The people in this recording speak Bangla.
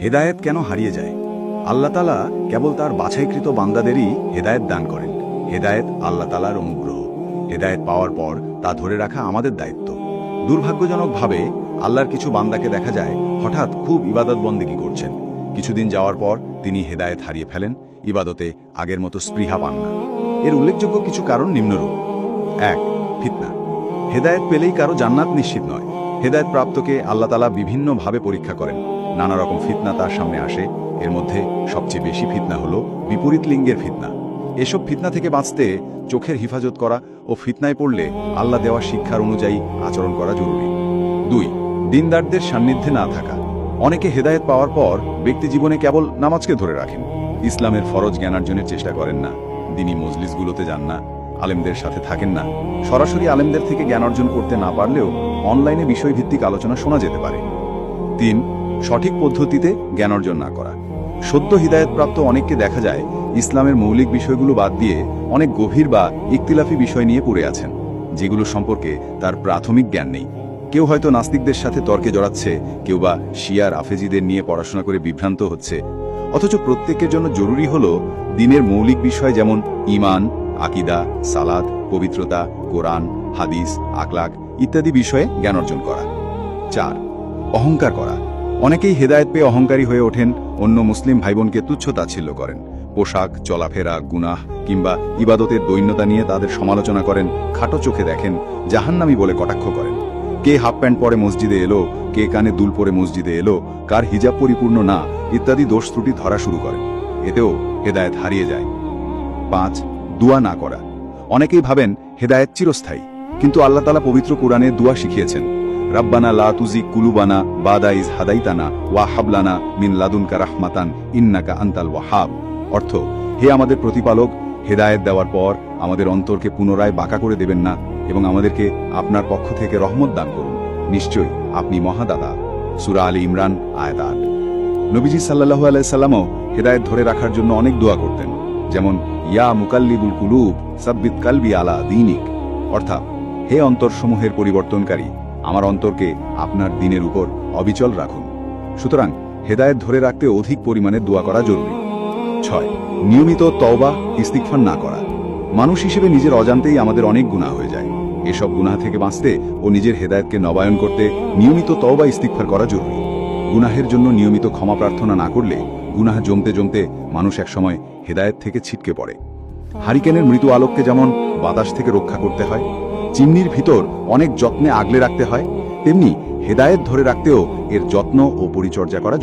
হেদায়েত কেন হারিয়ে যায়? আল্লাহ তাআলা কেবল তার বাছাইকৃত বান্দাদেরই হেদায়েত দান করেন। হেদায়েত আল্লাহ তাআলার অনুগ্রহ। হেদায়েত পাওয়ার পর তা ধরে রাখা আমাদের দায়িত্ব। দুর্ভাগ্যজনকভাবে আল্লাহর কিছু বান্দাকে দেখা যায় হঠাৎ খুব ইবাদত বন্দেগী করছেন, কিছুদিন যাওয়ার পর তিনি হেদায়েত হারিয়ে ফেলেন, ইবাদতে আগের মতো স্পৃহা পান না। এর উল্লেখযোগ্য কিছু কারণ নিম্নরূপ। ১. ফিতনা। হেদায়েত পেলেই কারো জান্নাত নিশ্চিত নয়। হেদায়েত প্রাপ্তকে আল্লাহ তাআলা বিভিন্নভাবে পরীক্ষা করেন। নানা রকম ফিতনা তার সামনে আসে। এর মধ্যে সবচেয়ে বেশি ফিতনা হলো বিপরীত লিঙ্গের ফিতনা। এসব ফিতনা থেকে বাঁচতে চোখের হিফাজত করা ও ফিতনায় পড়লে আল্লাহ দেওয়া শিক্ষার অনুযায়ী আচরণ করা জরুরি। ২. দিনদারদের সান্নিধ্যে না থাকা। অনেকে হেদায়েত পাওয়ার পর ব্যক্তি জীবনে কেবল নামাজকে ধরে রাখেন, ইসলামের ফরজ জ্ঞানার্জনের চেষ্টা করেন না, দিনী মজলিসগুলোতে যান না, আলেমদের সাথে থাকেন না। সরাসরি আলেমদের থেকে জ্ঞান অর্জন করতে না পারলেও অনলাইনে বিষয়ভিত্তিক আলোচনা শোনা যেতে পারে। ৩. সঠিক পদ্ধতিতে জ্ঞান অর্জন না করা। সদ্য হিদায়েতপ্রাপ্ত অনেককে দেখা যায় ইসলামের মৌলিক বিষয়গুলো বাদ দিয়ে অনেক গভীর বা ইখতিলাফি বিষয় নিয়ে পড়ে আছেন, যেগুলো সম্পর্কে তার প্রাথমিক জ্ঞান নেই। কেউ হয়তো নাস্তিকদের সাথে তর্কে জড়াচ্ছে, কেউ বা শিয়া রাফেজিদের নিয়ে পড়াশোনা করে বিভ্রান্ত হচ্ছে। অথচ প্রত্যেকের জন্য জরুরি হলো দ্বীনের মৌলিক বিষয় যেমন ঈমান, আকীদা, সালাত, পবিত্রতা, কোরআন, হাদিস, আখলাক ইত্যাদি বিষয়ে জ্ঞান অর্জন করা। ৪. অহংকার করা। অনেকেই হেদায়েত পেয়ে অহংকারী হয়ে ওঠেন, অন্য মুসলিম ভাইবোনকে তুচ্ছ তাচ্ছিল্য করেন। পোশাক, চলাফেরা, গুনাহ কিংবা ইবাদতের দৈন্যতা নিয়ে তাদের সমালোচনা করেন, খাটো চোখে দেখেন, জাহান্নামী বলে কটাক্ষ করেন। কে হাফ প্যান্ট পরে মসজিদে এলো, কে কানে দুল পরে মসজিদে এলো, কার হিজাব পরিপূর্ণ না ইত্যাদি দোষ ত্রুটি ধরা শুরু করেন। এতেও হেদায়েত হারিয়ে যায়। ৫. দুয়া না করা। অনেকেই ভাবেন হেদায়েত চিরস্থায়ী, কিন্তু আল্লাহ তাআলা পবিত্র কোরআনে দুয়া শিখিয়েছেন, রাব্বানা লা তুজিগ কুলুবানা বাদা ইজ হাদাইতানা ওয়া হাবলানা মিন লাদুনকা রাহমাতান ইন্নাকা আনতাল ওয়াহাব। অর্থ, হে আমাদের প্রতিপালক, হেদায়েত দেওয়ার পর আমাদের অন্তরকে পুনরায় বাঁকা করে দেবেন না এবং আমাদেরকে আপনার পক্ষ থেকে রহমত দান করুন, নিশ্চয়ই আপনি মহাদাতা। সূরা আলী ইমরান আয়াত ৮। নবীজি সাল্লাল্লাহু আলাইহি সাল্লামও হেদায়েত ধরে রাখার জন্য অনেক দোয়া করতেন, যেমন ইয়া মুকাল্লিবুল কুলুব সাব্বিত কালবি আলা দীনিক। অর্থাৎ, হে অন্তরসমূহের পরিবর্তনকারী, আমার অন্তরকে আপনার দ্বীনের উপর অবিচল রাখুন। সুতরাং হেদায়েত ধরে রাখতে অধিক পরিমাণে দোয়া করা জরুরি। ৬. নিয়মিত তওবা ইস্তিগফার না করা। মানুষ হিসেবে নিজের অজান্তেই আমাদের অনেক গুনাহ হয়ে যায়। এসব গুনাহ থেকে বাঁচতে ও নিজের হেদায়েতকে নবায়ন করতে নিয়মিত তওবা ইস্তিগফার করা জরুরি। গুনাহের জন্য নিয়মিত ক্ষমা প্রার্থনা না করলে গুনাহ জমতে জমতে মানুষ একসময় হেদায়েত থেকে ছিটকে পড়ে। হারিকেনের মৃদু আলোককে যেমন বাতাস থেকে রক্ষা করতে হয়, চিমনির ভিতর অনেক যত্নে আগলে রাখতে হয়, তেমনি হেদায়েত ধরে রাখতেও এর যত্ন ও পরিচর্যা করা